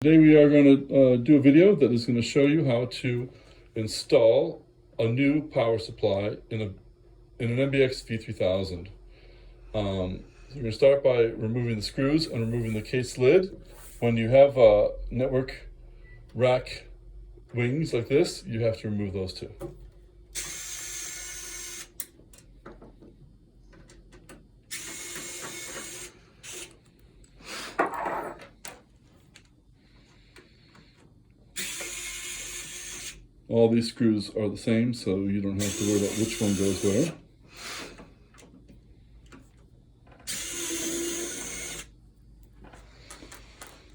Today we are going to do a video that is going to show you how to install a new power supply in an NBX V3000. So we're going to start by removing the screws and removing the case lid. When you have network rack wings like this, you have to remove those too. All these screws are the same, so you don't have to worry about which one goes where.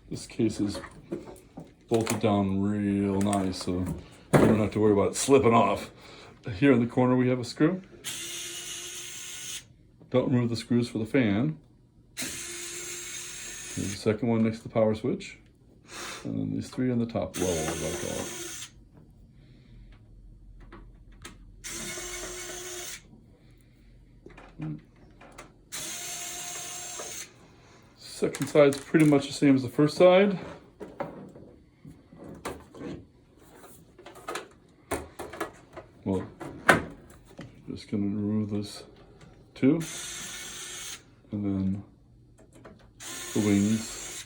This case is bolted down real nice, so you don't have to worry about it slipping off. Here in the corner we have a screw. Don't remove the screws for the fan. Here's the second one next to the power switch. And then these three on the top level, as I call it. Second side's pretty much the same as the first side. Well, just gonna remove this too, and then the wings.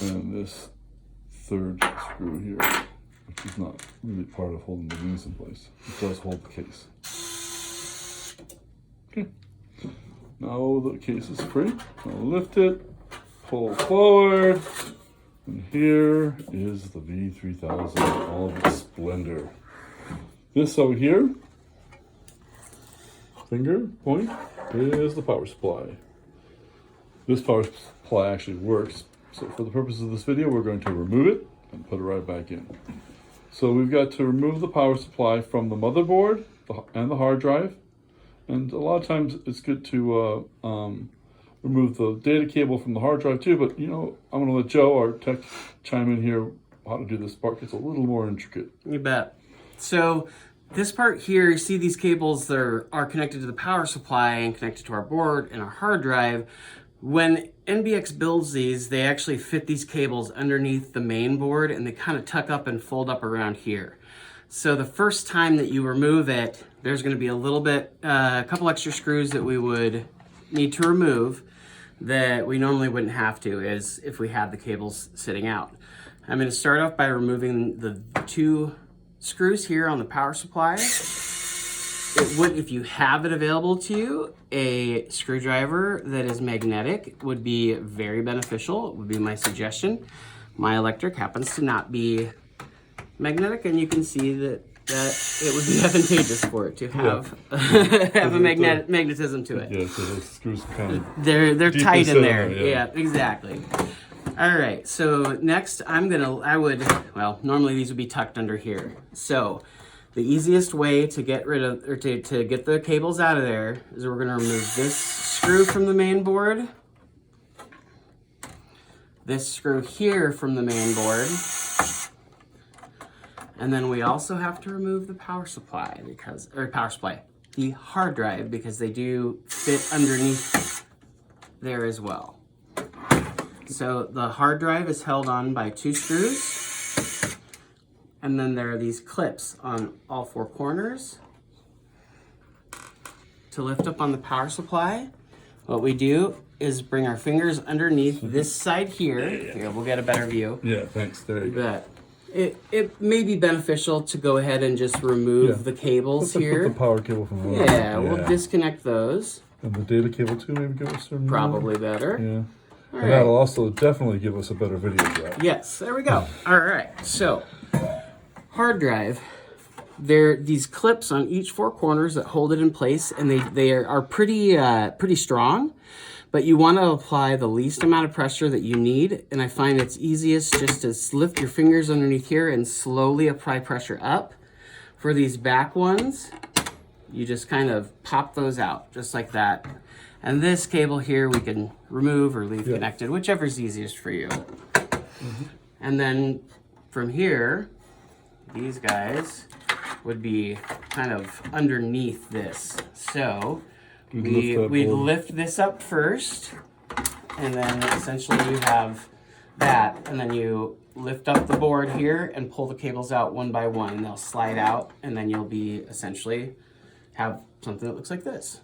And this third screw here, which is not really part of holding the wings in place. It does hold the case. Okay. Now the case is free. I'll lift it, pull forward, and here is the V3000 in all of its splendor. This over here, finger point, is the power supply. This power supply actually works. So for the purpose of this video, we're going to remove it and put it right back in. So we've got to remove the power supply from the motherboard and the hard drive. And a lot of times it's good to remove the data cable from the hard drive too, but you know, I'm gonna let Joe, our tech, chime in here how to do this part. It's a little more intricate. You bet. So this part here, you see these cables that are connected to the power supply and connected to our board and our hard drive. When NBX builds these, they actually fit these cables underneath the main board and they kind of tuck up and fold up around here. So the first time that you remove it, there's going to be a little bit, a couple extra screws that we would need to remove that we normally wouldn't have to, as if we had the cables sitting out. I'm going to start off by removing the two screws here on the power supply. It would, if you have it available to you, a screwdriver that is magnetic would be very beneficial. It would be my suggestion. My electric happens to not be magnetic, and you can see that it would be advantageous for it to have have a magnetism to it. Yeah, so those screws kind of they're tight in there. Yeah, exactly. All right, so next well, normally these would be tucked under here. So the easiest way to get rid of, or to get the cables out of there is we're gonna remove this screw from the main board, this screw here from the main board, and then we also have to remove the power supply the hard drive, because they do fit underneath there as well. So the hard drive is held on by two screws, and then there are these clips on all four corners. To lift up on the power supply, what we do is bring our fingers underneath this side here. Here, we'll get a better view. Yeah, thanks. There you go. But it may be beneficial to go ahead and just remove the cables here. Put the power cable from the yeah, we'll disconnect those. And the data cable too, maybe give us some Probably better. Yeah. All And that'll also definitely give us a better video drive. Yes, there we go. All right, so hard drive. There are these clips on each four corners that hold it in place, and they are pretty strong, but you want to apply the least amount of pressure that you need, and I find it's easiest just to lift your fingers underneath here and slowly apply pressure up. For these back ones, you just kind of pop those out, just like that. And this cable here we can remove or leave connected, whichever's easiest for you. And then from here, these guys would be kind of underneath this. So We lift this up first, and then essentially you have that, and then you lift up the board here and pull the cables out one by one, and they'll slide out, and then you'll be essentially have something that looks like this.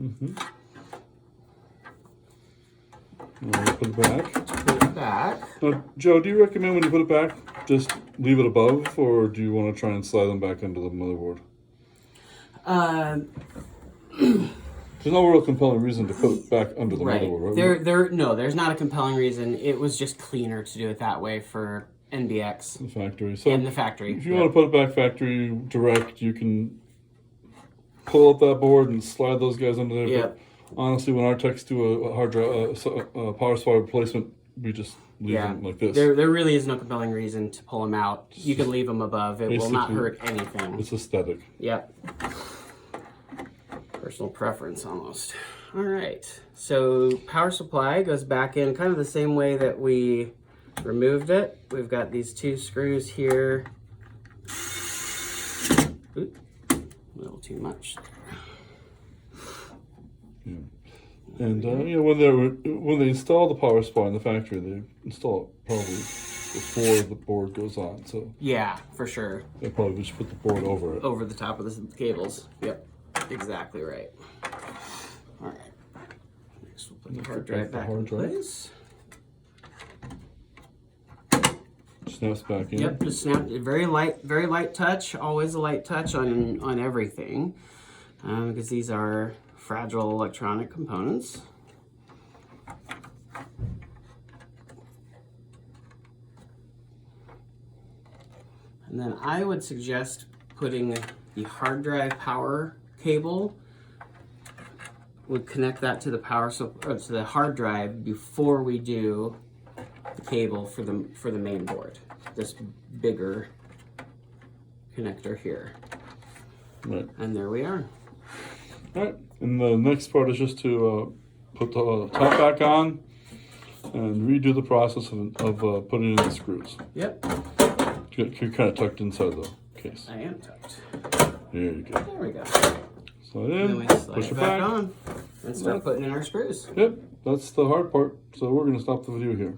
Mm-hmm. Put it back. Put it back. Now, Joe, do you recommend when you put it back, just leave it above, or do you want to try and slide them back into the motherboard? There's no real compelling reason to put it back under the motherboard, right? No, there's not a compelling reason. It was just cleaner to do it that way for NBX. The factory. So in the factory. If you want to put it back factory direct, you can pull up that board and slide those guys under there. Yep. But honestly, when our techs do a hard drive, a power supply replacement, we just leave them like this. There really is no compelling reason to pull them out. You can leave them above. It will not hurt anything. It's aesthetic. Yep. Personal preference almost. All right. So power supply goes back in kind of the same way that we removed it. We've got these two screws here. Oop, a little too much. Yeah. And when they install the power supply in the factory, they install it probably before the board goes on. So yeah, for sure. They probably just put the board over it. Over the top of the cables. Yep. Exactly right. All right. Next, we'll put the hard drive back in place. Snaps back in. Yep, just snap. Very light touch. Always a light touch on everything, because these are fragile electronic components. And then I would suggest putting the hard drive power cable, would connect that to the to the hard drive before we do the cable for the main board. This bigger connector here. Right. And there we are. All right. And the next part is just to put the top back on and redo the process of putting in the screws. Yep. You're kind of tucked inside the case. I am tucked. There you go. There we go. Slide in, push it back on, and start putting in our screws. Yep, that's the hard part. So we're going to stop the video here.